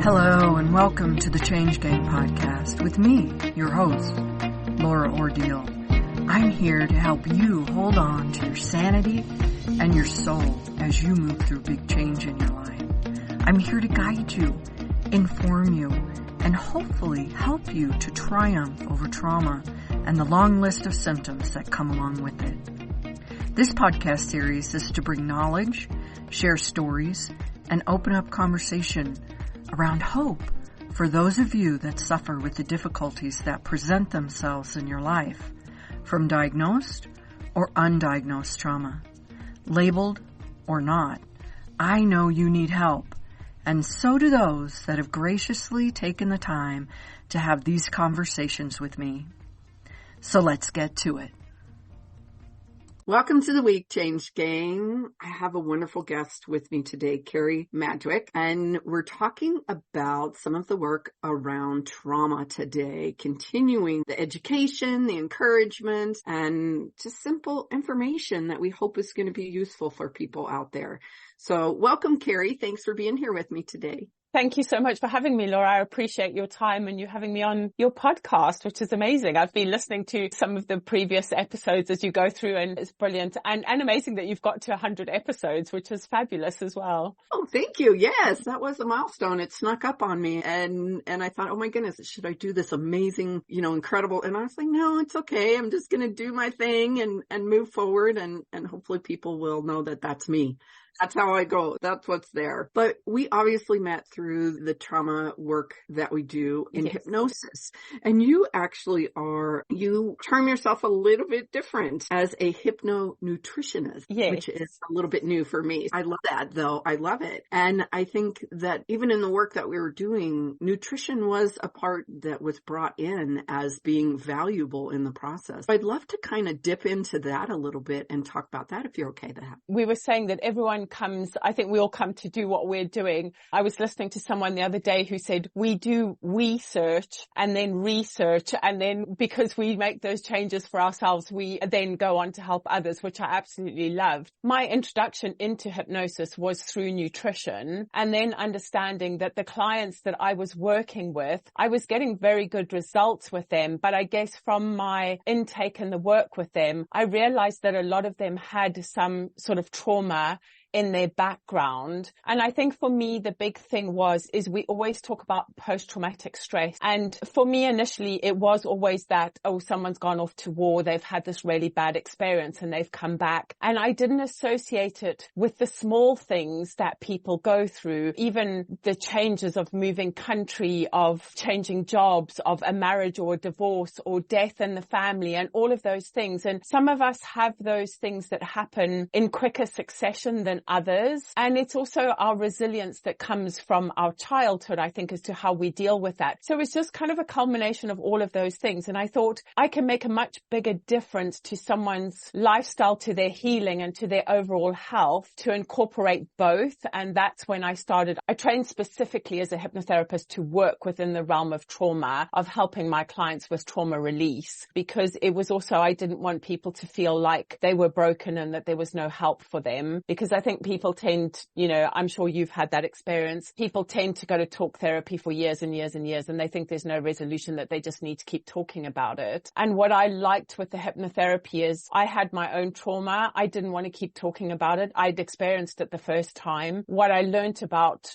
Hello and welcome to the Change Gang podcast with me, your host, Laura Ordile. I'm here to help you hold on to your sanity and your soul as you move through big change in your life. I'm here to guide you, inform you, and hopefully help you to triumph over trauma and the long list of symptoms that come along with it. This podcast series is to bring knowledge, share stories, and open up conversation around hope for those of you that suffer with the difficulties that present themselves in your life, from diagnosed or undiagnosed trauma. Labeled or not, I know you need help, and so do those that have graciously taken the time to have these conversations with me. So let's get to it. Welcome to the week, Change Gang. I have a wonderful guest with me today, Kerry Madgwick, and we're talking about some of the work around trauma today, continuing the education, the encouragement, and just simple information that we hope is going to be useful for people out there. So welcome, Kerry. Thanks for being here with me today. Thank you so much for having me, Laura. I appreciate your time and you having me on your podcast, which is amazing. I've been listening to some of the previous episodes as you go through, and it's brilliant and amazing that you've got to 100 episodes, which is fabulous as well. Oh, thank you. Yes, that was a milestone. It snuck up on me and I thought, oh my goodness, should I do this amazing, incredible? And I was like, no, it's okay. I'm just going to do my thing and move forward and hopefully people will know that that's me. That's how I go. That's what's there. But we obviously met through the trauma work that we do in hypnosis. And you actually you term yourself a little bit different as a hypno-nutritionist, which is a little bit new for me. I love that though. I love it. And I think that even in the work that we were doing, nutrition was a part that was brought in as being valuable in the process. I'd love to kind of dip into that a little bit and talk about that if you're okay with that. We were saying that I think we all come to do what we're doing. I was listening to someone the other day who said we do research and then because we make those changes for ourselves, we then go on to help others, which I absolutely loved. My introduction into hypnosis was through nutrition, and then understanding that the clients that I was working with, I was getting very good results with them. But I guess from my intake and the work with them, I realized that a lot of them had some sort of trauma in their background. And I think for me, the big thing is we always talk about post-traumatic stress. And for me, initially, it was always that, someone's gone off to war. They've had this really bad experience and they've come back. And I didn't associate it with the small things that people go through, even the changes of moving country, of changing jobs, of a marriage or a divorce or death in the family and all of those things. And some of us have those things that happen in quicker succession than others. And it's also our resilience that comes from our childhood, I think, as to how we deal with that. So it's just kind of a culmination of all of those things. And I thought I can make a much bigger difference to someone's lifestyle, to their healing and to their overall health, to incorporate both. And that's when I trained specifically as a hypnotherapist to work within the realm of trauma, of helping my clients with trauma release, because it was also, I didn't want people to feel like they were broken and that there was no help for them, because I think people tend, I'm sure you've had that experience. People tend to go to talk therapy for years and years and years, and they think there's no resolution, that they just need to keep talking about it. And what I liked with the hypnotherapy is I had my own trauma. I didn't want to keep talking about it. I'd experienced it the first time. What I learned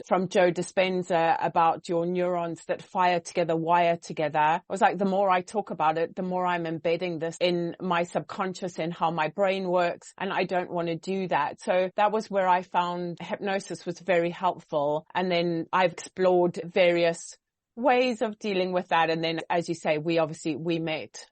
from Joe Dispenza about your neurons that fire together, wire together, was like, the more I talk about it, the more I'm embedding this in my subconscious, in how my brain works. And I don't want to do that. So that was where I found hypnosis was very helpful. And then I've explored various ways of dealing with that. And then, as you say, we met,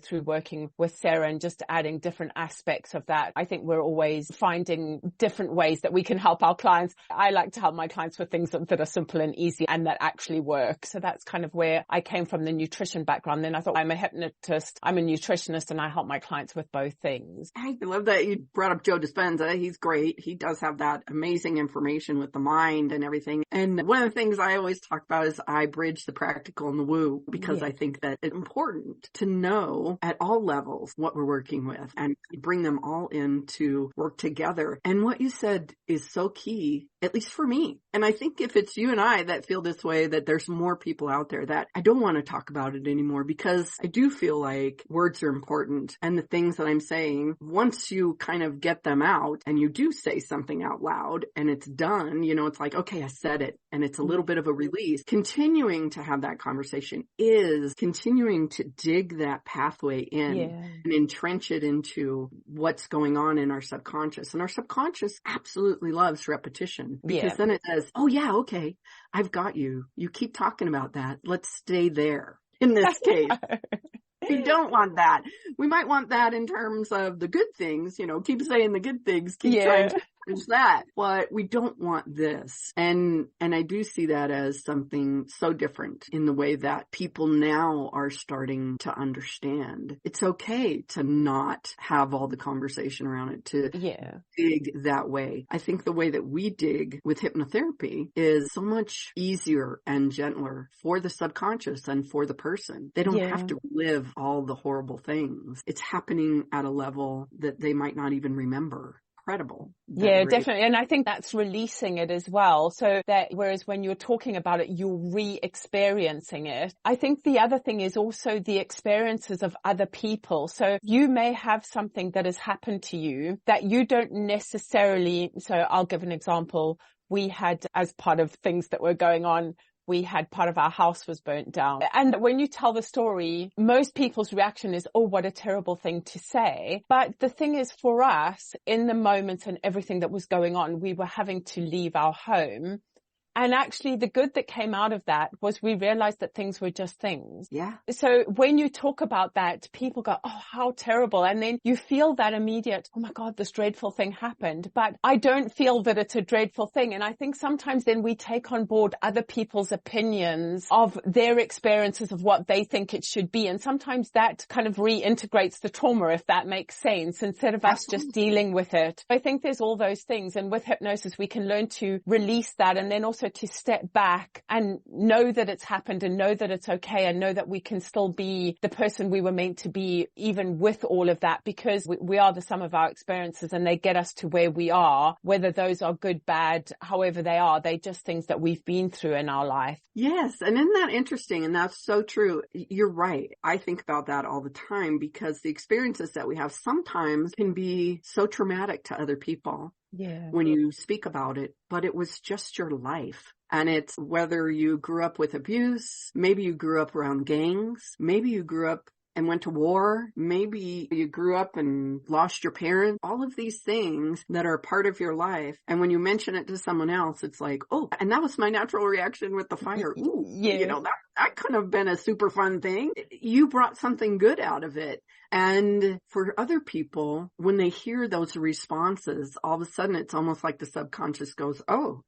through working with Sarah and just adding different aspects of that. I think we're always finding different ways that we can help our clients. I like to help my clients with things that are simple and easy and that actually work. So that's kind of where I came from, the nutrition background. Then I thought, I'm a hypnotist, I'm a nutritionist, and I help my clients with both things. I love that you brought up Joe Dispenza. He's great. He does have that amazing information with the mind and everything. And one of the things I always talk about is I bridge bridge the practical and the woo, because I think that it's important to know at all levels what we're working with and bring them all in to work together. And what you said is so key, at least for me. And I think if it's you and I that feel this way, that there's more people out there that I don't want to talk about it anymore, because I do feel like words are important. And the things that I'm saying, once you kind of get them out and you do say something out loud and it's done, you know, it's like, okay, I said it, and it's a little bit of a release. Continuing to have that conversation is continuing to dig that pathway in and entrench it into what's going on in our subconscious. And our subconscious absolutely loves repetition, because then it says, oh yeah, okay, I've got you. You keep talking about that. Let's stay there. In this case, we don't want that. We might want that in terms of the good things, you know, keep saying the good things, keep trying to change that. But we don't want this. And I do see that as something so different in the way that people now are starting to understand. It's okay to not have all the conversation around it, to dig that way. I think the way that we dig with hypnotherapy is so much easier and gentler for the subconscious and for the person. They don't have to live all the horrible things. It's happening at a level that they might not even remember. Incredible. Yeah, definitely. And I think that's releasing it as well. So that whereas when you're talking about it, you're re-experiencing it. I think the other thing is also the experiences of other people. So you may have something that has happened to you that you don't necessarily, so I'll give an example. We had, as part of things that were going on, we had part of our house was burnt down. And when you tell the story, most people's reaction is, oh, what a terrible thing to say. But the thing is, for us, in the moment and everything that was going on, we were having to leave our home. And actually the good that came out of that was we realized that things were just things. Yeah. So when you talk about that, people go, oh, how terrible. And then you feel that immediate, oh my God, this dreadful thing happened. But I don't feel that it's a dreadful thing. And I think sometimes then we take on board other people's opinions of their experiences of what they think it should be. And sometimes that kind of reintegrates the trauma, if that makes sense, instead of us just dealing with it. I think there's all those things. And with hypnosis, we can learn to release that, and then also to step back and know that it's happened and know that it's okay, and know that we can still be the person we were meant to be even with all of that, because we are the sum of our experiences and they get us to where we are, whether those are good, bad, however they are, they're just things that we've been through in our life. Yes. And isn't that interesting? And that's so true. You're right. I think about that all the time, because the experiences that we have sometimes can be so traumatic to other people. When you speak about it, but it was just your life. And it's whether you grew up with abuse, maybe you grew up around gangs, maybe you grew up and went to war, maybe you grew up and lost your parents, all of these things that are part of your life. And when you mention it to someone else, it's like, oh, and that was my natural reaction with the fire. Ooh, you know, that could have been a super fun thing. You brought something good out of it. And for other people, when they hear those responses, all of a sudden it's almost like the subconscious goes, oh,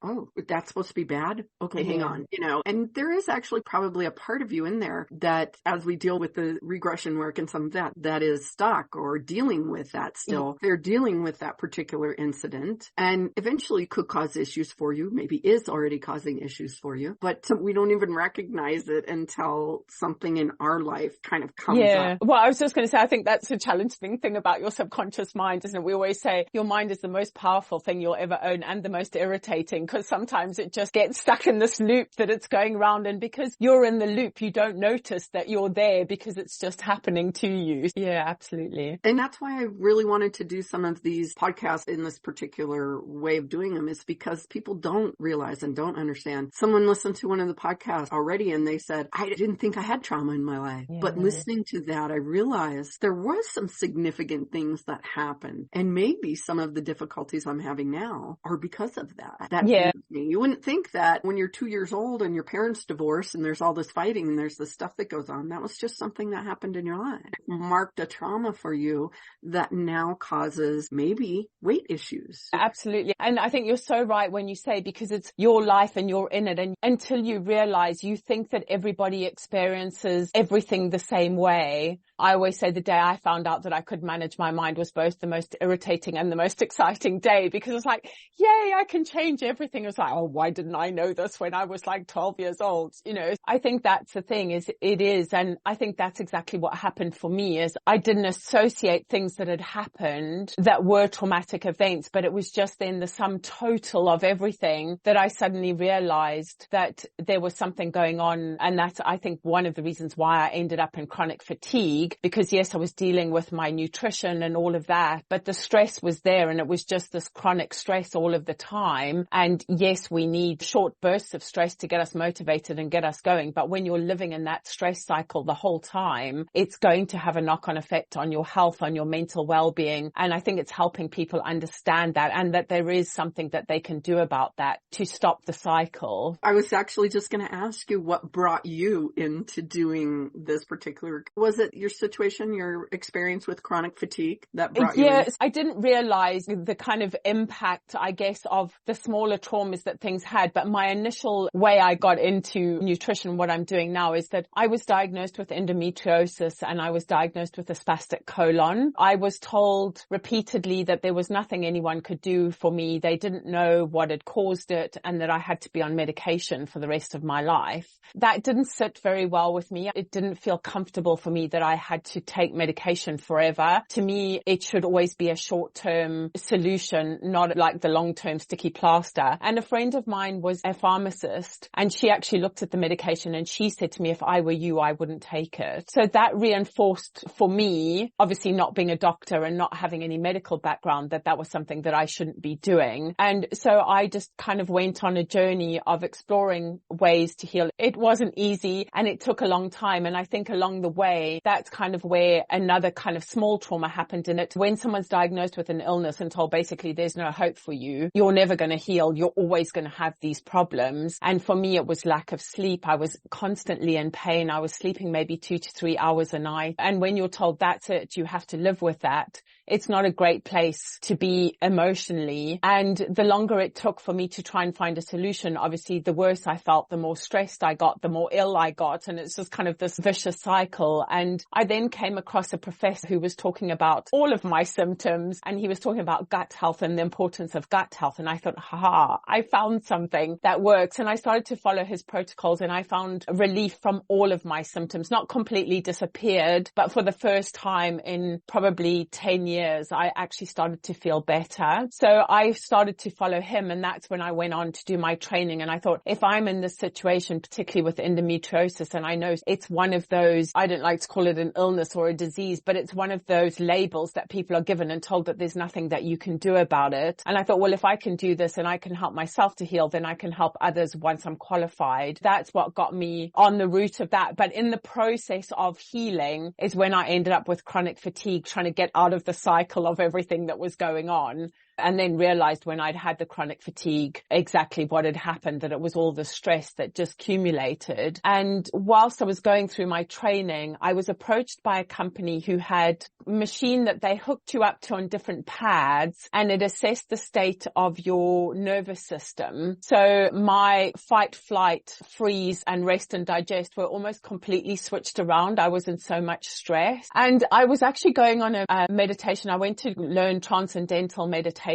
that's supposed to be bad? Okay, hang on, you know. And there is actually probably a part of you in there that, as we deal with the regression work and some of that is stuck or dealing with that still. They're dealing with that particular incident, and eventually could cause issues for you, maybe is already causing issues for you, but we don't even recognize it until something in our life kind of comes up. Well, I was just going to say, I think that's a challenging thing about your subconscious mind, isn't it? We always say your mind is the most powerful thing you'll ever own and the most irritating, because sometimes it just gets stuck in this loop that it's going around, and because you're in the loop, you don't notice that you're there because it's just happening to you. Yeah, absolutely. And that's why I really wanted to do some of these podcasts in this particular way of doing them, is because people don't realize and don't understand. Someone listened to one of the podcasts already and they said, I didn't think I had trauma in my life. But listening to that, I realized there was some significant things that happened. And maybe some of the difficulties I'm having now are because of that. That me. You wouldn't think that when you're 2 years old and your parents divorce and there's all this fighting and there's this stuff that goes on, that was just something that happened in your life. It marked a trauma for you that now causes maybe weight issues. Absolutely. And I think you're so right when you say, because it's your life and you're in it, and until you realize, you think that everybody experiences everything the same way. I always say the day I found out that I could manage my mind was both the most irritating and the most exciting day, because it's like, yay, I can change everything. It's like, oh, why didn't I know this when I was like 12 years old? You know, I think that's the thing and I think that's exactly what happened for me is I didn't associate things that had happened that were traumatic events, but it was just then the sum total of everything that I suddenly realized that there was something going on. And that's, I think, one of the reasons why I ended up in chronic fatigue, because yes, I was dealing with my nutrition and all of that, but the stress was there and it was just this chronic stress all of the time. And yes, we need short bursts of stress to get us motivated and get us going. But when you're living in that stress cycle the whole time, it's going to have a knock-on effect on your health, on your mental well-being. And I think it's helping people understand that, and that there is something that they can do about that to stop the cycle. I was actually just going to ask you what brought you into doing this particular, was it your situation, your experience with chronic fatigue that brought you in? Yes, I didn't realize the kind of impact, I guess, of the smaller traumas that things had. But my initial way I got into nutrition, what I'm doing now, is that I was diagnosed with endometriosis and I was diagnosed with a spastic colon. I was told repeatedly that there was nothing anyone could do for me. They didn't know what had caused it and that I had to be on medication for the rest of my life. That didn't sit very well with me. It didn't feel comfortable for me that I had to take medication forever. To me, it should always be a short-term solution, not like the long-term sticky plaster. And a friend of mine was a pharmacist and she actually looked at the medication and she said to me, if I were you, I wouldn't take it. So that reinforced for me, obviously not being a doctor and not having any medical background, that was something that I shouldn't be doing. And so I just kind of went on a journey of exploring ways to heal. It wasn't easy and it took a long time. And I think along the way, that's kind of where another kind of small trauma happened in it. When someone's diagnosed with an illness and told basically there's no hope for you, you're never going to heal, you're always going to have these problems. And for me, it was lack of sleep. I was constantly in pain. I was sleeping maybe 2 to 3 hours a night. And when you're told that's it, you have to live with that, it's not a great place to be emotionally. And the longer it took for me to try and find a solution, obviously the worse I felt, the more stressed I got, the more ill I got. And it's just kind of this vicious cycle. And I then came across a professor who was talking about all of my symptoms, and he was talking about gut health and the importance of gut health. And I thought, I found something that works. And I started to follow his protocols and I found relief from all of my symptoms. Not completely disappeared, but for the first time in probably 10 years, I actually started to feel better. So I started to follow him, and that's when I went on to do my training. And I thought, if I'm in this situation, particularly with endometriosis, and I know it's one of those, I don't like to call it an illness or a disease, but it's one of those labels that people are given and told that there's nothing that you can do about it. And I thought, well, if I can do this and I can help myself to heal, then I can help others once I'm qualified. That's what got me on the route of that. But in the process of healing is when I ended up with chronic fatigue, trying to get out of the cycle of everything that was going on. And then realized when I'd had the chronic fatigue exactly what had happened, that it was all the stress that just accumulated. And whilst I was going through my training, I was approached by a company who had a machine that they hooked you up to on different pads, and it assessed the state of your nervous system. So my fight, flight, freeze, and rest and digest were almost completely switched around. I was in so much stress. And I was actually going on a meditation. I went to learn transcendental meditation.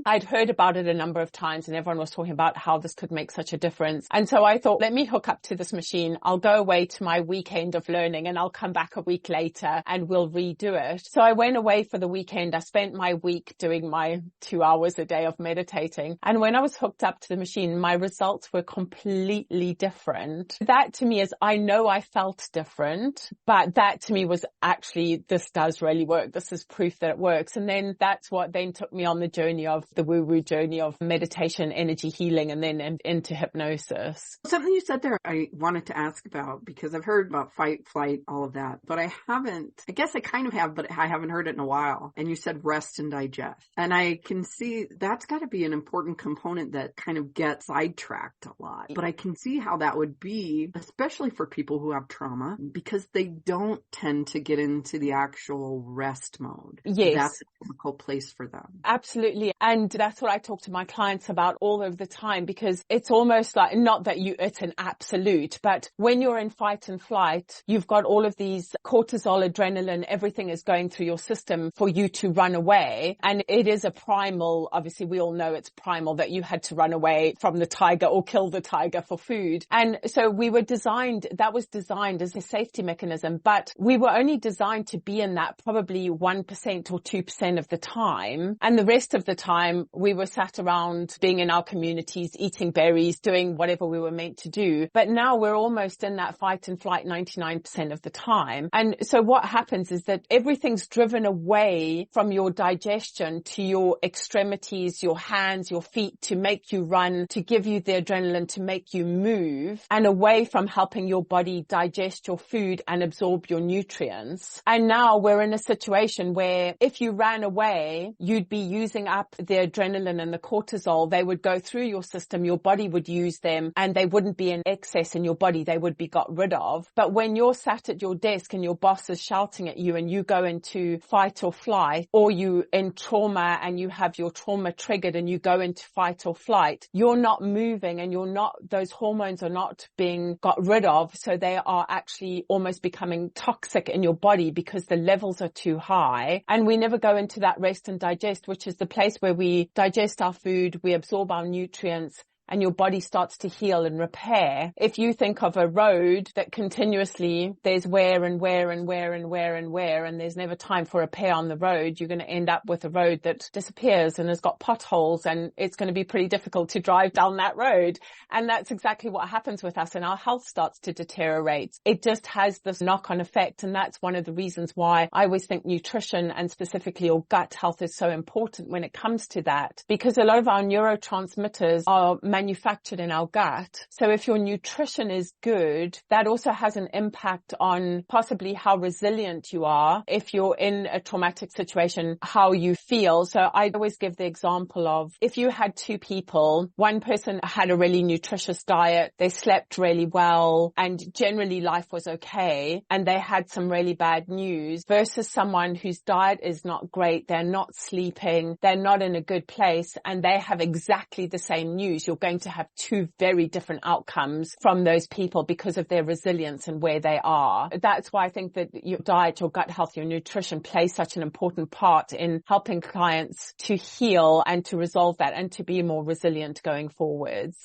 I'd heard about it a number of times and everyone was talking about how this could make such a difference. And so I thought, let me hook up to this machine. I'll go away to my weekend of learning and I'll come back a week later and we'll redo it. So I went away for the weekend. I spent my week doing my 2 hours a day of meditating. And when I was hooked up to the machine, my results were completely different. That to me is, I know I felt different, but that to me was actually, this does really work. This is proof that it works. And then that's what then took me on the journey of the woo-woo journey of meditation, energy healing, and then into hypnosis. Something you said there I wanted to ask about, because I've heard about fight, flight, all of that, but I guess I kind of have, but I haven't heard it in a while. And you said rest and digest. And I can see that's got to be an important component that kind of gets sidetracked a lot. But I can see how that would be, especially for people who have trauma, because they don't tend to get into the actual rest mode. Yes. that's a difficult place for them. Absolutely. And that's what I talk to my clients about all of the time, because it's almost like, not that it's an absolute, but when you're in fight and flight, you've got all of these cortisol, adrenaline, everything is going through your system for you to run away. And it is a primal, obviously we all know it's primal that you had to run away from the tiger or kill the tiger for food. And so that was designed as a safety mechanism, but we were only designed to be in that probably 1% or 2% of the time. And the rest of the time we were sat around being in our communities, eating berries, doing whatever we were meant to do. But now we're almost in that fight and flight 99% of the time. And so what happens is that everything's driven away from your digestion to your extremities, your hands, your feet, to make you run, to give you the adrenaline, to make you move, and away from helping your body digest your food and absorb your nutrients. And now we're in a situation where if you ran away, you'd be using up the adrenaline and the cortisol. They would go through your system, your body would use them, and they wouldn't be in excess in your body. They would be got rid of. But when you're sat at your desk and your boss is shouting at you and you go into fight or flight, or you in trauma and you have your trauma triggered and you go into fight or flight, you're not moving and those hormones are not being got rid of. So they are actually almost becoming toxic in your body because the levels are too high. And we never go into that rest and digest, which is the place where we digest our food, we absorb our nutrients, and your body starts to heal and repair. If you think of a road that continuously there's wear and wear and wear and wear and wear, and there's never time for repair on the road, you're going to end up with a road that disappears and has got potholes, and it's going to be pretty difficult to drive down that road. And that's exactly what happens with us, and our health starts to deteriorate. It just has this knock-on effect, and that's one of the reasons why I always think nutrition, and specifically your gut health, is so important when it comes to that, because a lot of our neurotransmitters are manufactured in our gut. So if your nutrition is good, that also has an impact on possibly how resilient you are. If you're in a traumatic situation, how you feel. So I always give the example of, if you had two people, one person had a really nutritious diet, they slept really well, and generally life was okay, and they had some really bad news, versus someone whose diet is not great, they're not sleeping, they're not in a good place, and they have exactly the same news. You're going to have two very different outcomes from those people because of their resilience and where they are. That's why I think that your diet, your gut health, your nutrition plays such an important part in helping clients to heal and to resolve that and to be more resilient going forwards.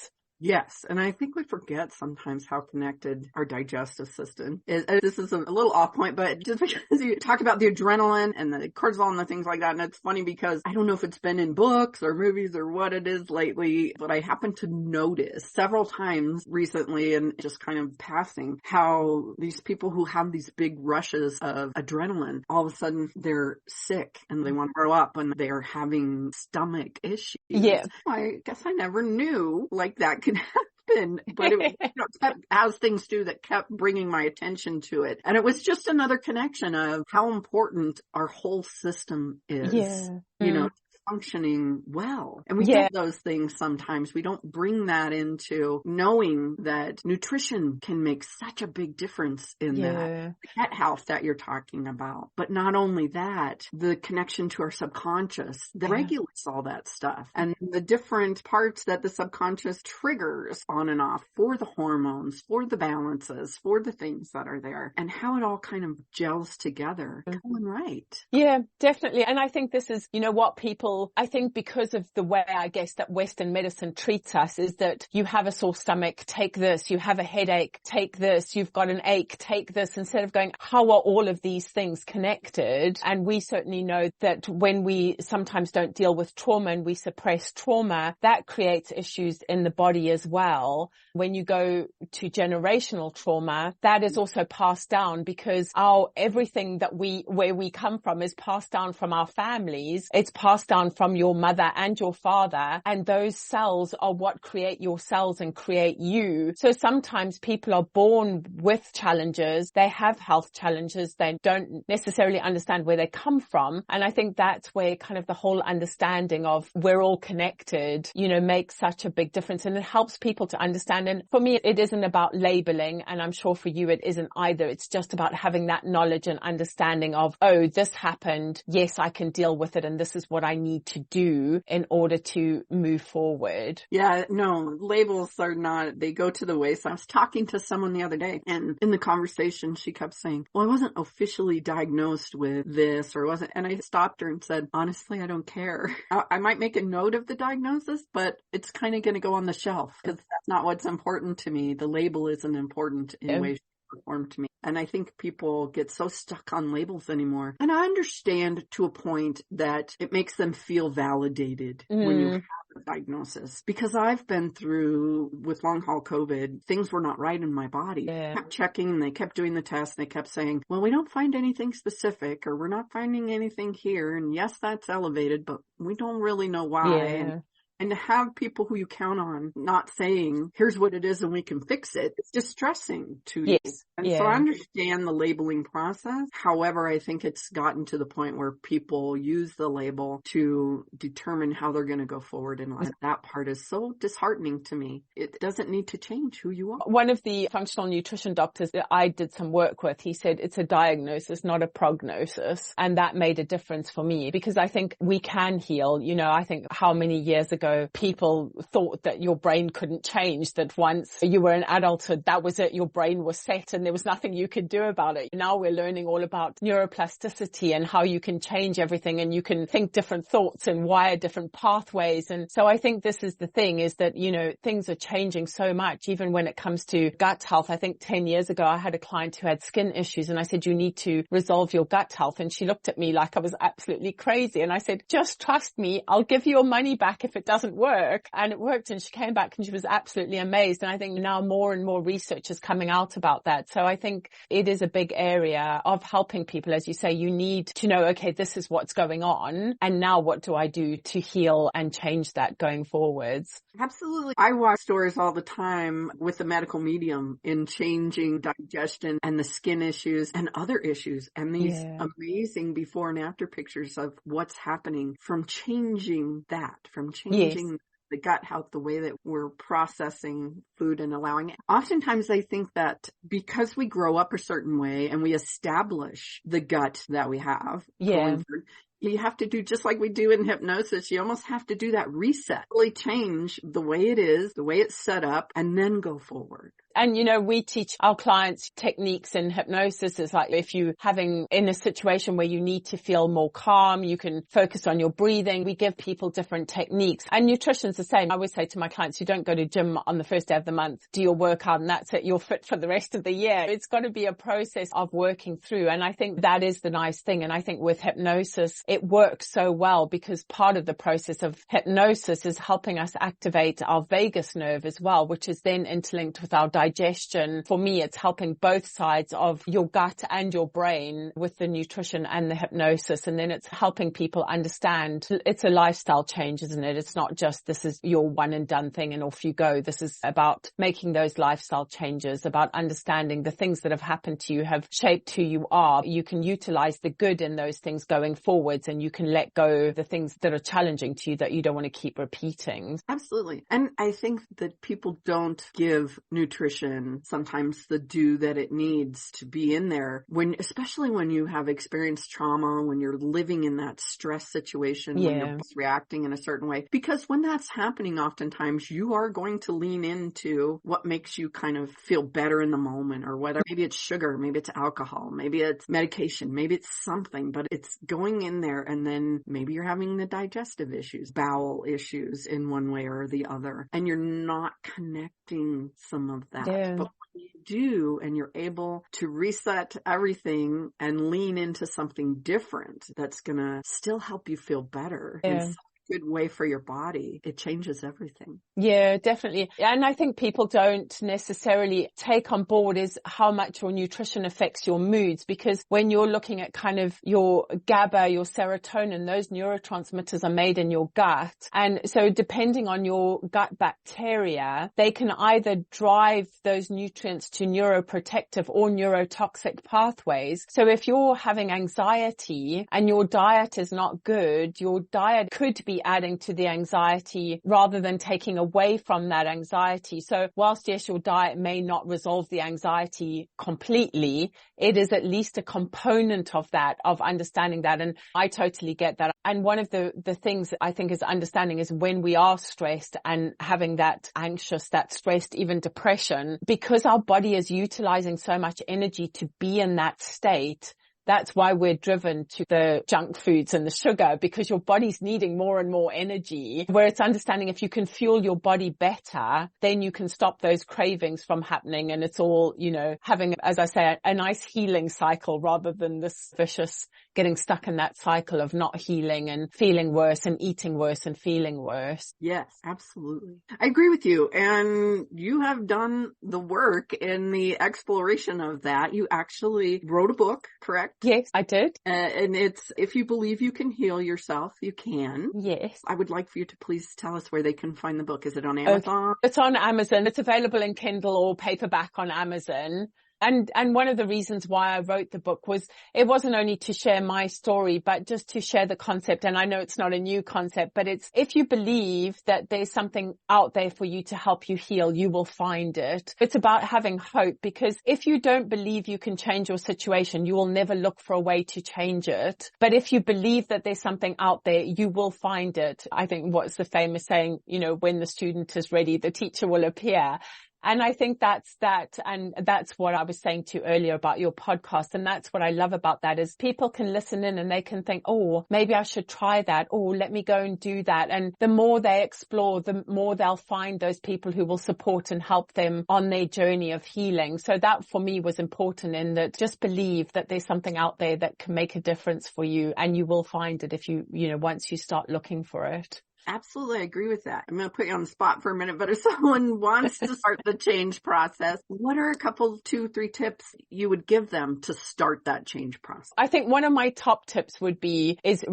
Yes. And I think we forget sometimes how connected our digestive system is. This is a little off point, but just because you talk about the adrenaline and the cortisol and the things like that. And it's funny because I don't know if it's been in books or movies or what it is lately, but I happen to notice several times recently, and just kind of passing, how these people who have these big rushes of adrenaline, all of a sudden they're sick and they want to grow up and they're having stomach issues. Yeah. I guess I never knew like that could happen, but it kept, as things do, that kept bringing my attention to it. And it was just another connection of how important our whole system is, you know, functioning well. And we get those things sometimes. We don't bring that into knowing that nutrition can make such a big difference in that gut health that you're talking about. But not only that, the connection to our subconscious that regulates all that stuff, and the different parts that the subconscious triggers on and off for the hormones, for the balances, for the things that are there, and how it all kind of gels together. Going right. Yeah, definitely. And I think this is, you know, what people, I think because of the way, I guess, that Western medicine treats us, is that you have a sore stomach, take this, you have a headache, take this, you've got an ache, take this, instead of going, how are all of these things connected? And we certainly know that when we sometimes don't deal with trauma and we suppress trauma, that creates issues in the body as well. When you go to generational trauma, that is also passed down, because everything that where we come from is passed down from our families. It's passed down on from your mother and your father, and those cells are what create your cells and create you. So sometimes people are born with challenges, they have health challenges, they don't necessarily understand where they come from. And I think that's where kind of the whole understanding of we're all connected, you know, makes such a big difference, and it helps people to understand. And for me, it isn't about labeling, and I'm sure for you it isn't either. It's just about having that knowledge and understanding of, oh, this happened, yes, I can deal with it, and this is what I need to do in order to move forward. Yeah, no, labels are not, they go to the waste. I was talking to someone the other day, and in the conversation she kept saying, well, I wasn't officially diagnosed with this, or wasn't, and I stopped her and said, honestly, I don't care. I might make a note of the diagnosis, but it's kind of going to go on the shelf because that's not what's important to me. The label isn't important in way, shape, or form to me. And I think people get so stuck on labels anymore. And I understand to a point that it makes them feel validated when you have a diagnosis. Because I've been through, with long haul COVID, things were not right in my body. I kept checking, and they kept doing the test, and they kept saying, well, we don't find anything specific, or we're not finding anything here. And yes, that's elevated, but we don't really know why. And to have people who you count on not saying, here's what it is and we can fix it, it's distressing to you. And so I understand the labeling process. However, I think it's gotten to the point where people use the label to determine how they're going to go forward in life. That part is so disheartening to me. It doesn't need to change who you are. One of the functional nutrition doctors that I did some work with, he said it's a diagnosis, not a prognosis. And that made a difference for me, because I think we can heal. You know, I think how many years ago people thought that your brain couldn't change, that once you were in adulthood, that was it, your brain was set and there was nothing you could do about it. Now we're learning all about neuroplasticity and how you can change everything, and you can think different thoughts and wire different pathways. And so I think this is the thing, is that, you know, things are changing so much, even when it comes to gut health. I think 10 years ago, I had a client who had skin issues, and I said, you need to resolve your gut health. And she looked at me like I was absolutely crazy. And I said, just trust me, I'll give you your money back if it doesn't work. And it worked, and she came back and she was absolutely amazed. And I think now more and more research is coming out about that. So I think it is a big area of helping people. As you say, you need to know, okay, this is what's going on, and now what do I do to heal and change that going forwards? Absolutely. I watch stories all the time with the medical medium in changing digestion and the skin issues and other issues, and these amazing before and after pictures of what's happening from changing that, from changing the gut health, the way that we're processing food and allowing it. Oftentimes I think that because we grow up a certain way and we establish the gut that we have going forward, you have to do just like we do in hypnosis. You almost have to do that reset, really change the way it is, the way it's set up, and then go forward. And, you know, we teach our clients techniques in hypnosis. Is like, if you're having in a situation where you need to feel more calm, you can focus on your breathing. We give people different techniques, and nutrition's the same. I always say to my clients, you don't go to gym on the first day of the month, do your workout, and that's it. You're fit for the rest of the year. It's got to be a process of working through. And I think that is the nice thing. And I think with hypnosis, it works so well because part of the process of hypnosis is helping us activate our vagus nerve as well, which is then interlinked with our digestion. For me, it's helping both sides of your gut and your brain with the nutrition and the hypnosis. And then it's helping people understand it's a lifestyle change, isn't it? It's not just this is your one and done thing and off you go. This is about making those lifestyle changes, about understanding the things that have happened to you have shaped who you are. You can utilize the good in those things going forwards, and you can let go the things that are challenging to you that you don't want to keep repeating. Absolutely. And I think that people don't give nutrition sometimes the due that it needs to be in there, when, especially when you have experienced trauma, when you're living in that stress situation, when you're reacting in a certain way. Because when that's happening, oftentimes you are going to lean into what makes you kind of feel better in the moment, or whether maybe it's sugar, maybe it's alcohol, maybe it's medication, maybe it's something, but it's going in there, and then maybe you're having the digestive issues, bowel issues in one way or the other, and you're not connecting some of that. But when you do, and you're able to reset everything and lean into something different that's going to still help you feel better in good way for your body, it changes everything. Yeah, definitely. And I think people don't necessarily take on board is how much your nutrition affects your moods, because when you're looking at kind of your GABA, your serotonin, those neurotransmitters are made in your gut. And so depending on your gut bacteria, they can either drive those nutrients to neuroprotective or neurotoxic pathways. So if you're having anxiety and your diet is not good, your diet could be adding to the anxiety rather than taking away from that anxiety. So whilst yes, your diet may not resolve the anxiety completely, it is at least a component of that, of understanding that. And I totally get that. And one of the things I think is understanding is when we are stressed and having that anxious, that stressed, even depression, because our body is utilizing so much energy to be in that state. That's why we're driven to the junk foods and the sugar, because your body's needing more and more energy, where it's understanding if you can fuel your body better, then you can stop those cravings from happening. And it's all, having, as I say, a nice healing cycle rather than this vicious getting stuck in that cycle of not healing and feeling worse and eating worse and feeling worse. Yes, absolutely. I agree with you. And you have done the work in the exploration of that. You actually wrote a book, correct? Yes, I did. And it's, if you believe you can heal yourself, you can. Yes. I would like for you to please tell us where they can find the book. Is it on Amazon? Okay. It's on Amazon. It's available in Kindle or paperback on Amazon. And one of the reasons why I wrote the book was it wasn't only to share my story, but just to share the concept. And I know it's not a new concept, but it's if you believe that there's something out there for you to help you heal, you will find it. It's about having hope, because if you don't believe you can change your situation, you will never look for a way to change it. But if you believe that there's something out there, you will find it. I think what's the famous saying, when the student is ready, the teacher will appear. And I think that's that. And that's what I was saying to you earlier about your podcast. And that's what I love about that is people can listen in and they can think, oh, maybe I should try that. Oh, let me go and do that. And the more they explore, the more they'll find those people who will support and help them on their journey of healing. So that for me was important, in that just believe that there's something out there that can make a difference for you, and you will find it if you once you start looking for it. Absolutely. I agree with that. I'm going to put you on the spot for a minute, but if someone wants to start the change process, what are a couple, 2-3 tips you would give them to start that change process? I think one of my top tips would be is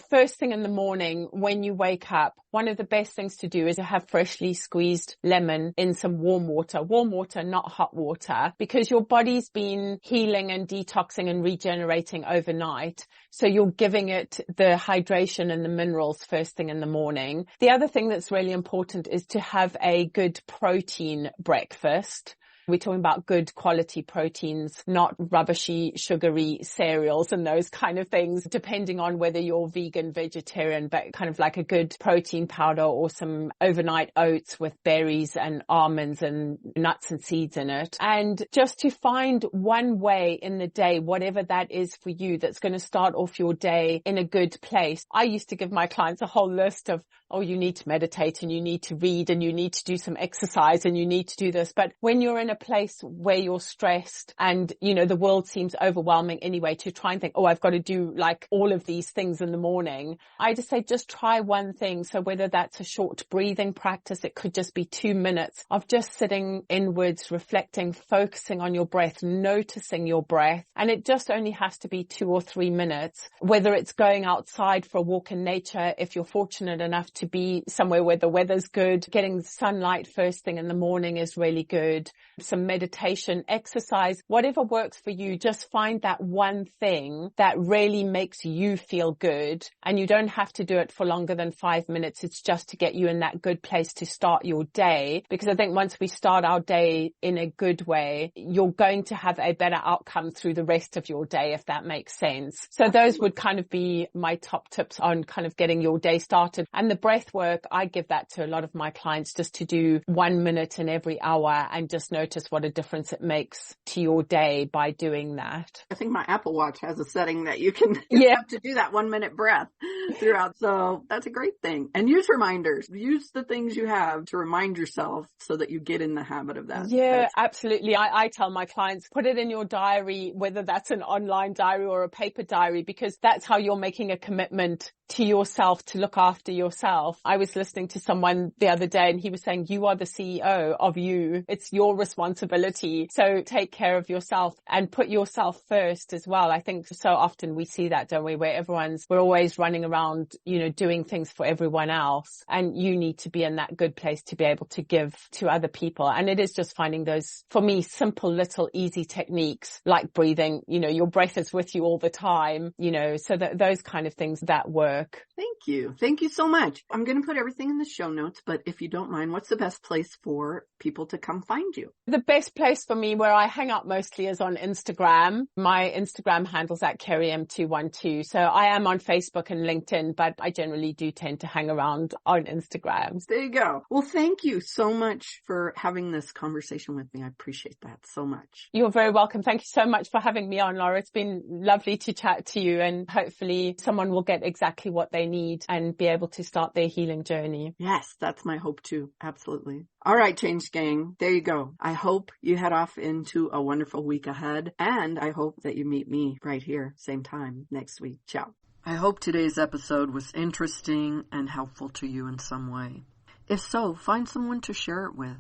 first thing in the morning when you wake up, one of the best things to do is to have freshly squeezed lemon in some warm water, not hot water, because your body's been healing and detoxing and regenerating overnight. So you're giving it the hydration and the minerals first thing in the morning. The other thing that's really important is to have a good protein breakfast. We're talking about good quality proteins, not rubbishy, sugary cereals and those kind of things, depending on whether you're vegan, vegetarian, but kind of like a good protein powder or some overnight oats with berries and almonds and nuts and seeds in it. And just to find one way in the day, whatever that is for you, that's going to start off your day in a good place. I used to give my clients a whole list of, you need to meditate and you need to read and you need to do some exercise and you need to do this. But when you're in a place where you're stressed and, the world seems overwhelming anyway, to try and think, I've got to do like all of these things in the morning. I just say, just try one thing. So whether that's a short breathing practice, it could just be 2 minutes of just sitting inwards, reflecting, focusing on your breath, noticing your breath. And it just only has to be 2 or 3 minutes, whether it's going outside for a walk in nature, if you're fortunate enough to be somewhere where the weather's good, getting sunlight first thing in the morning is really good. Some meditation, exercise, whatever works for you, just find that one thing that really makes you feel good. And you don't have to do it for longer than 5 minutes. It's just to get you in that good place to start your day. Because I think once we start our day in a good way, you're going to have a better outcome through the rest of your day, if that makes sense. So those would kind of be my top tips on kind of getting your day started. And the breath work, I give that to a lot of my clients, just to do 1 minute in every hour and just notice notice what a difference it makes to your day by doing that. I think my Apple Watch has a setting that you can have to do that 1 minute breath throughout. So that's a great thing. And use reminders. Use the things you have to remind yourself so that you get in the habit of that. Yeah, absolutely. I tell my clients, put it in your diary, whether that's an online diary or a paper diary, because that's how you're making a commitment to yourself to look after yourself. I was listening to someone the other day and he was saying, you are the CEO of you. It's your responsibility. So take care of yourself and put yourself first as well. I think so often we see that, don't we? Where we're always running around, doing things for everyone else. And you need to be in that good place to be able to give to other people. And it is just finding those, for me, simple, little, easy techniques like breathing. Your breath is with you all the time, so that those kind of things that work. Thank you. Thank you so much. I'm going to put everything in the show notes, but if you don't mind, what's the best place for people to come find you? The best place for me where I hang out mostly is on Instagram. My Instagram handle's at KerryM212. So I am on Facebook and LinkedIn, but I generally do tend to hang around on Instagram. There you go. Well, thank you so much for having this conversation with me. I appreciate that so much. You're very welcome. Thank you so much for having me on, Laura. It's been lovely to chat to you, and hopefully someone will get exactly what they need and be able to start their healing journey. Yes, that's my hope too. Absolutely. All right, Change Gang. There you go. I hope you head off into a wonderful week ahead, and I hope that you meet me right here, same time next week. Ciao. I hope today's episode was interesting and helpful to you in some way. If so, find someone to share it with.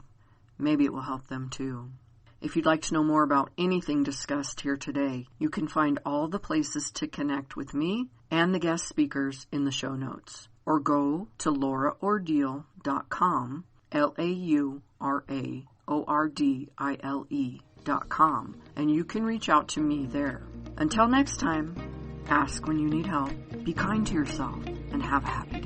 Maybe it will help them too. If you'd like to know more about anything discussed here today, you can find all the places to connect with me and the guest speakers in the show notes. Or go to lauraordile.com, LauraOrdile.com, and you can reach out to me there. Until next time, ask when you need help, be kind to yourself, and have a happy day.